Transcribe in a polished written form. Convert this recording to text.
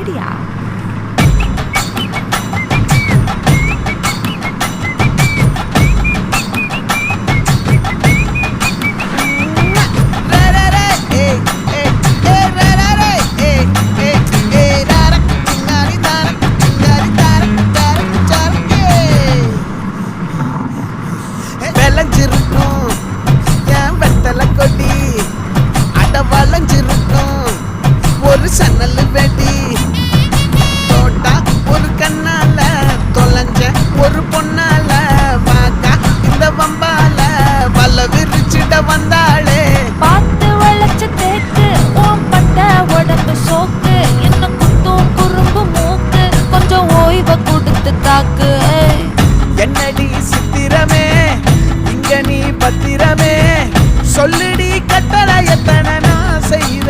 அப்படியா? விளைஞ்சிருக்கும் என் வெத்தலை கொடி, அட வளைஞ்சிருக்கும் ஒரு சன்னல் வெடி, தோட்டா ஒரு கண்ணால தொலைஞ்ச ஒரு பொண்ணால வாக்கா இந்த வம்பால வல விரிச்சிட வந்தாளே. பார்த்து வளைச்ச தேக்கு ஓம் பட்ட உடம்பு சோக்கு, என்ன குத்தும் குறும்பு மூக்கு, கொஞ்சம் ஓய்வை கொடுத்து தாக்கு. என்னடி சித்திரமே இங்க நீ பத்திரமே, சொல்லுடி கட்டளை எத்தனை நான் செய்வேன்.